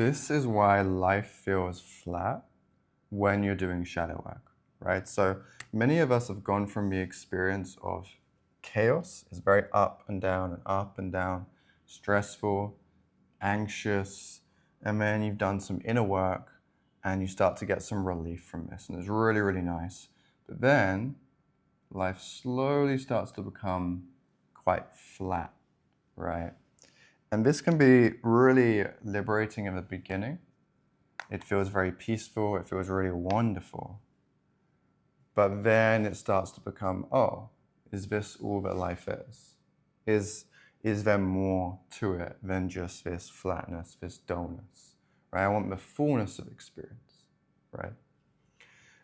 This is why life feels flat when you're doing shadow work, right? So many of us have gone from the experience of chaos, it's very up and down, stressful, anxious, and then you've done some inner work and you start to get some relief from this, and it's really, really nice. But then life slowly starts to become quite flat, right? And this can be really liberating in the beginning. It feels very peaceful, it feels really wonderful. But then it starts to become, oh, is this all that life is? Is there more to it than just this flatness, this dullness, right? I want the fullness of experience, right?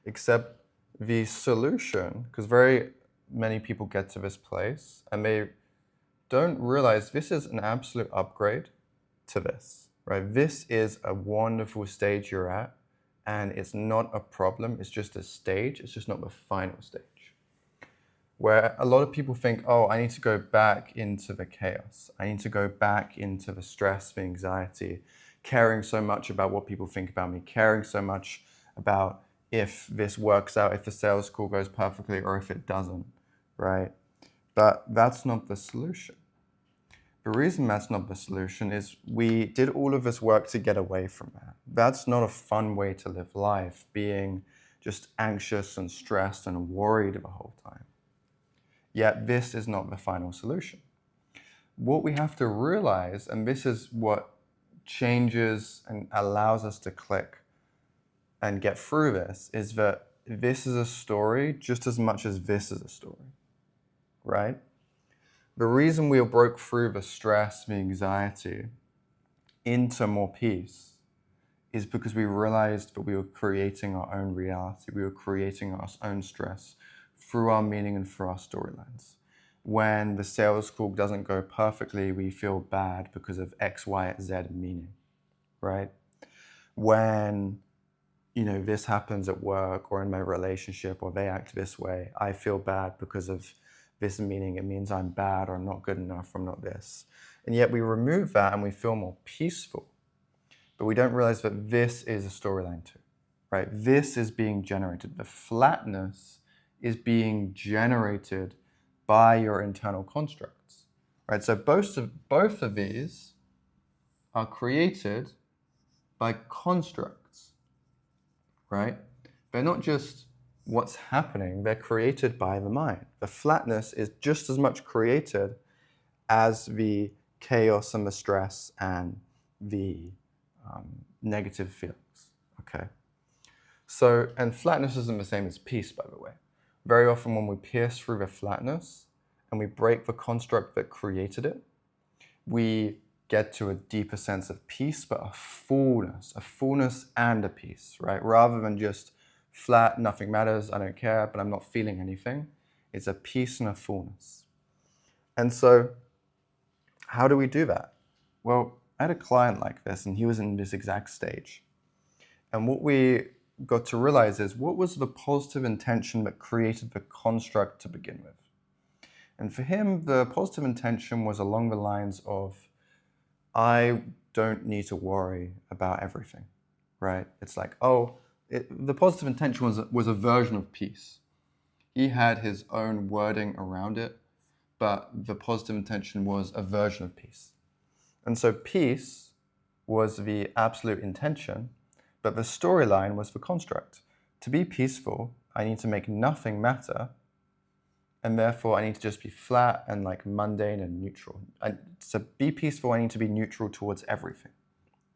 Except the solution, because very many people get to this place and they don't realize this is an absolute upgrade to this, right? This is a wonderful stage you're at, and it's not a problem, it's just a stage, it's just not the final stage. Where a lot of people think, oh, I need to go back into the chaos, I need to go back into the stress, the anxiety, caring so much about what people think about me, caring so much about if this works out, if the sales call goes perfectly or if it doesn't, right? But that's not the solution. The reason that's not the solution is we did all of this work to get away from that. That's not a fun way to live life, being just anxious and stressed and worried the whole time. Yet this is not the final solution. What we have to realize, and this is what changes and allows us to click and get through this, is that this is a story just as much as this is a story, right? The reason we broke through the stress, the anxiety, into more peace is because we realized that we were creating our own reality. We were creating our own stress through our meaning and through our storylines. When the sales call doesn't go perfectly, we feel bad because of X, Y, Z meaning, right? When this happens at work or in my relationship, or they act this way, I feel bad because of this meaning. It means I'm bad, or I'm not good enough, or I'm not this. And yet we remove that and we feel more peaceful. But we don't realize that this is a storyline too, right? This is being generated. The flatness is being generated by your internal constructs, right? So both of these are created by constructs, right? They're not just what's happening, they're created by the mind. The flatness is just as much created as the chaos and the stress and the negative feelings, okay? So, and flatness isn't the same as peace, by the way. Very often when we pierce through the flatness and we break the construct that created it, we get to a deeper sense of peace, but a fullness and a peace, right? Rather than just flat, nothing matters, I don't care, but I'm not feeling anything. It's a peace and a fullness. And so how do we do that? Well, I had a client like this, and he was in this exact stage. And what we got to realize is, what was the positive intention that created the construct to begin with? And for him, the positive intention was along the lines of, I don't need to worry about everything, right? It's like, the positive intention was a version of peace. He had his own wording around it, but the positive intention was a version of peace. And so peace was the absolute intention, but the storyline was the construct. To be peaceful, I need to make nothing matter, and therefore I need to just be flat and like mundane and neutral. To be peaceful, I need to be neutral towards everything,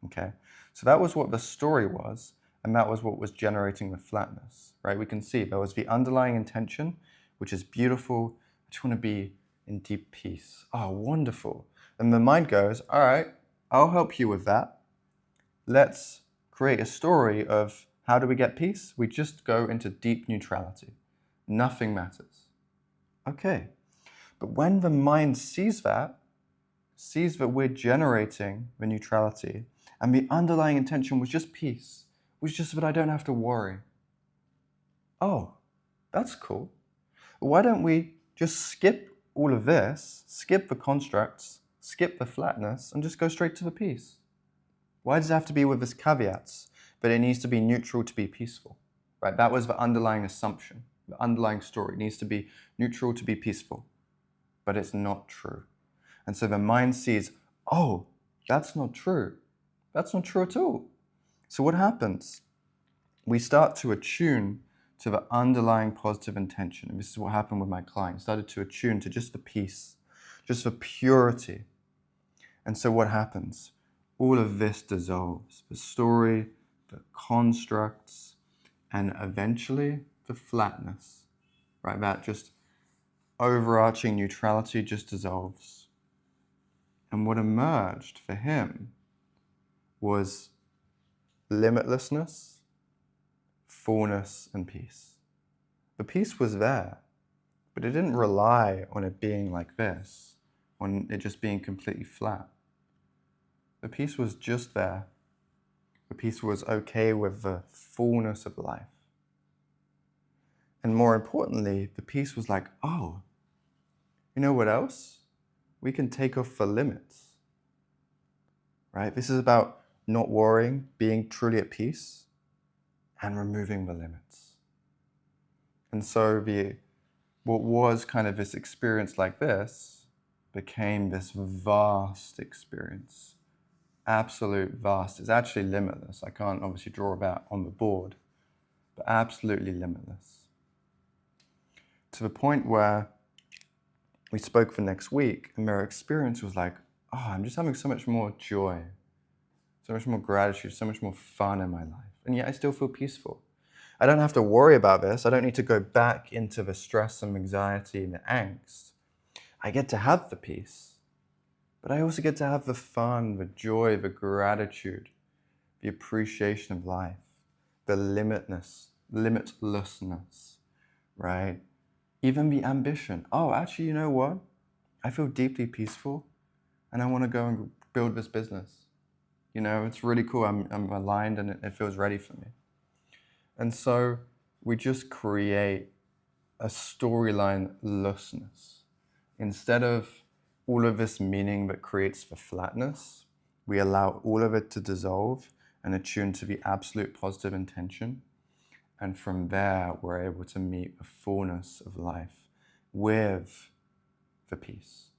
okay? So that was what the story was, and that was what was generating the flatness, right? We can see there was the underlying intention, which is beautiful. I just want to be in deep peace. Oh, wonderful. And the mind goes, all right, I'll help you with that. Let's create a story of how do we get peace? We just go into deep neutrality. Nothing matters. Okay, but when the mind sees that we're generating the neutrality, and the underlying intention was just peace, was just that I don't have to worry. Oh, that's cool. Why don't we just skip all of this, skip the constructs, skip the flatness, and just go straight to the peace? Why does it have to be with this caveats that it needs to be neutral to be peaceful? Right? That was the underlying assumption, the underlying story. It needs to be neutral to be peaceful, but it's not true. And so the mind sees, oh, that's not true. That's not true at all. So what happens? We start to attune to the underlying positive intention. And this is what happened with my client. Started to attune to just the peace, just the purity. And so what happens? All of this dissolves. The story, the constructs, and eventually the flatness, right? That just overarching neutrality just dissolves. And what emerged for him was limitlessness, fullness, and peace. The peace was there, but it didn't rely on it being like this, on it just being completely flat. The peace was just there. The peace was okay with the fullness of life. And more importantly, the peace was like, oh, you know what else? We can take off the limits, right? This is about not worrying, being truly at peace, and removing the limits. And so what was kind of this experience like this became this vast experience. Absolute vast. It's actually limitless. I can't obviously draw that on the board, but absolutely limitless. To the point where we spoke for next week, and their experience was like, oh, I'm just having so much more joy, so much more gratitude, so much more fun in my life. And yet I still feel peaceful. I don't have to worry about this. I don't need to go back into the stress and anxiety and the angst. I get to have the peace, but I also get to have the fun, the joy, the gratitude, the appreciation of life, the limitlessness, right? Even the ambition. Oh, actually, you know what? I feel deeply peaceful and I want to go and build this business. You know, it's really cool. I'm aligned and it feels ready for me. And so we just create a storyline-lessness. Instead of all of this meaning that creates the flatness, we allow all of it to dissolve and attune to the absolute positive intention. And from there, we're able to meet the fullness of life with the peace.